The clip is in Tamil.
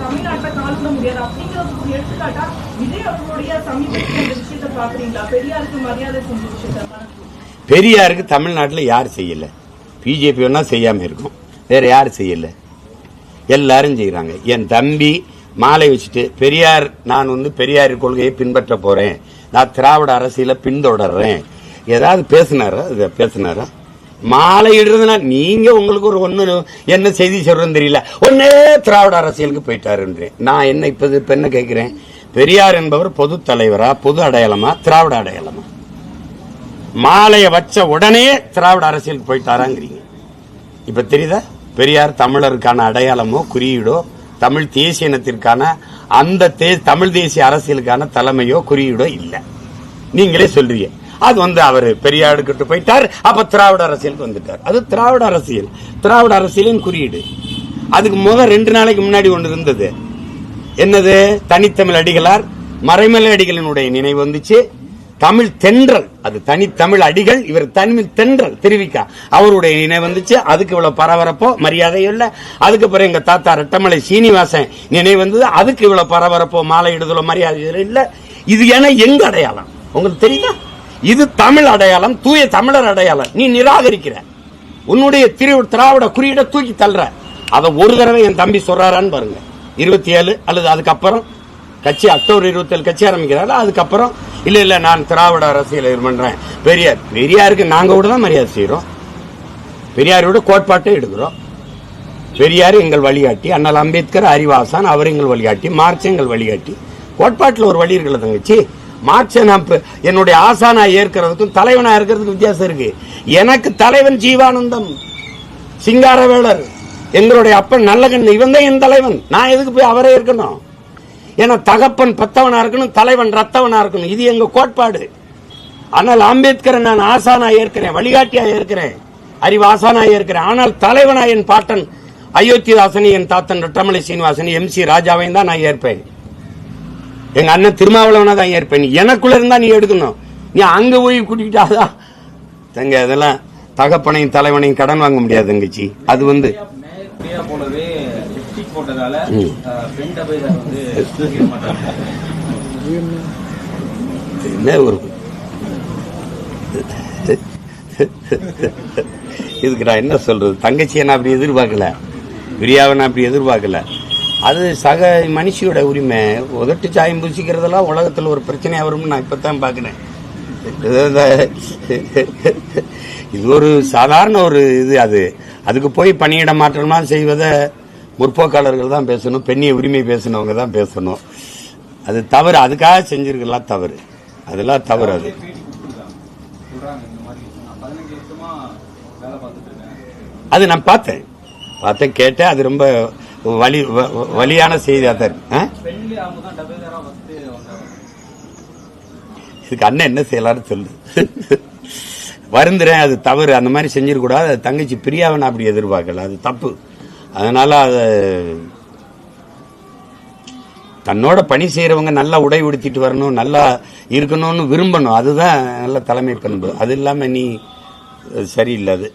தமிழ்நாட்டை காலூட முடியாது அப்படிங்கிறது எடுத்துக்காட்டா விஜய் அவர்களுடைய சமீபத்தில் இந்த விஷயத்தை பாக்குறீங்களா? பெரியாருக்கு மரியாதை செஞ்ச விஷயத்த பெரியாருக்கு தமிழ்நாட்டில் யார் செய்யல? பிஜேபி வேணா செய்யாம இருக்கும், வேற யார் செய்யல? எல்லாரும் செய்யறாங்க. என் தம்பி மாலை வச்சுட்டு பெரியார், நான் பெரியார் கொள்கையை பின்பற்ற போறேன், நான் திராவிட அரசியல பின்தொடர்றேன், ஏதாவது பேசினாரா? மாலை இடுறதுனா நீங்க உங்களுக்கு ஒரு ஒண்ணு என்ன செய்தி சொல்றதுன்னு தெரியல, ஒன்னே திராவிட அரசியலுக்கு போயிட்டாருன்றேன். நான் என்ன இப்ப என்ன கேட்கிறேன், பெரியார் என்பவர் பொது தலைவரா, பொது அடையாளமா, திராவிட அடையாளமா? மாலைய வச்ச உடனே திராவிட அரசியலுக்கு போயிட்டாராங்கிறீங்க. இப்ப தெரியுதா? பெரியார் தமிழருக்கான அடையாளமோ குறியீடோ, தமிழ் தேசிய இனத்திற்கான அந்த தமிழ் தேசிய அரசியலுக்கான தலைமையோ குறியீடோ இல்ல. நீங்களே சொல்றீங்க. அது அவர் பெரியாருக்கு போயிட்டார், அப்ப திராவிட அரசியலுக்கு வந்துட்டார். அது திராவிட அரசியல், திராவிட அரசியலின் குறியீடு. அதுக்கு முதல் 2 நாளைக்கு முன்னாடி ஒன்று இருந்தது. என்னது? தனித்தமிழ் அடிகளார், மறைமலை அடிகளினுடைய நினைவு வந்துச்சு. தமிழ் தென்றல், அது தனித்தமிழ் அடிகள், இவர் தமிழ் தென்றல் திருவிக்கா, அவருடைய நினைவு வந்துச்சு. அதுக்கு இவ்வளவு பரபரப்போ மரியாதையும் இல்ல. அதுக்கு பிறகு எங்க தாத்தா ரெட்டமலை சீனிவாசன் நினைவு வந்தது, அதுக்கு இவ்வளவு பரபரப்போ மாலை இடுதலோ மரியாதை இல்ல. இது ஏன்னா எங்க அடையாளம் உங்களுக்கு தெரியுதா? இது தமிழ் அடையாளம், தூய தமிழர் அடையாளம். நீ நிராகரிக்கிற, உன்னுடைய திராவிட குறியீட தூக்கி தள்ளுற. அதை ஒரு தடவை என் தம்பி சொல்றாரான்னு பாருங்க. 27 அல்லது அதுக்கப்புறம் கட்சி அக்டோபர் 27 கட்சி ஆரம்பிக்கிறாரு. அதுக்கப்புறம் இல்ல நான் திராவிட அரசியல் பண்றேன். பெரியாருக்கு நாங்க கூட தான் மரியாதை செய்யறோம், பெரியாரோட கோட்பாட்டை எடுக்கிறோம். பெரியார் எங்கள் வழிகாட்டி, அண்ணல் அம்பேத்கர் அறிவாசான், அவர் எங்கள் வழிகாட்டி, மார்க்ஸ் எங்கள் வழிகாட்டி. கோட்பாட்டில் ஒரு வழி இருக்கல தங்கச்சி. மார்க்ஸ் என்னுடைய ஆசானா ஏற்கிறதுக்கும் தலைவனா இருக்கிறதுக்கு வித்தியாசம் இருக்கு. எனக்கு தலைவன் ஜீவானந்தம், சிங்காரவேலர், எங்களுடைய அப்பன் நல்லகண்ணு, இவன் தான் என் தலைவன். நான் எதுக்கு போய் அவரே இருக்கணும்? ஏன்னா தகப்பன் பத்தவனா இருக்கணும், தலைவன் ரத்தவனா இருக்கணும். இது எங்க கோட்பாடு. ஆனால் அம்பேத்கரை நான் ஆசானா ஏற்கிறேன், வழிகாட்டியா ஏற்கிறேன், அறிவு ஆசானா ஏற்கிறேன். ஆனால் தலைவனா என் பாட்டன் அயோத்திதாசனி, என் தாத்தன் ரெட்டமலை சீனிவாசனி, MC ராஜாவையும் தான் நான் ஏற்பேன். எங்க அண்ணன் திருமாவளவனா தான் ஏற்பேன். எனக்குள்ள இருந்தா நீ எடுக்கணும். நீ அங்க போய் கூட்டிக்கிட்டாதான் தங்க. அதெல்லாம் தகப்பனையும் தலைவனையும் கடன் வாங்க முடியாது தங்கச்சி. அது போலவே போட்டதால என்ன ஒரு இதுக்கு நான் என்ன சொல்றது? தங்கச்சியை நான் அப்படி எதிர்பார்க்கல, பிரியாவை நான் அப்படி எதிர்பார்க்கல. அது சக மனுஷியோட உரிமை. உதட்டு சாயம் பூசிக்கிறதெல்லாம் உலகத்தில் ஒரு பிரச்சனையா வரும்னு நான் இப்பதான் பாக்குறேன். இது ஒரு சாதாரண ஒரு இது. அதுக்கு போய் பணியிட மாற்றம்லாம் செய்வதை முற்போக்காளர்கள் தான் பேசணும், பெண்ணிய உரிமை பேசினவங்க தான் பேசணும். அது தவறு, அதுக்காக செஞ்சிருக்கலாம் தவறு, அதெல்லாம் தவறு. அது நான் பார்த்தேன் கேட்டேன். அது ரொம்ப வலியான செய்தியா தான் இருக்கு. இதுக்கு அண்ணன் என்ன செய்யலாம்னு சொல்லு. வருந்துறேன், அது தவறு, அந்த மாதிரி செஞ்சிடக்கூடாது. தங்கச்சி பிரியாவை நான் அப்படி எதிர்பார்க்கல, அது தப்பு. அதனால அதை தன்னோட பணி செய்யறவங்க நல்லா உடை உடுத்திட்டு வரணும், நல்லா இருக்கணும்னு விரும்பணும். அதுதான் நல்ல தலைமை பண்பு. அது இல்லாம நீ சரியில்லை. அது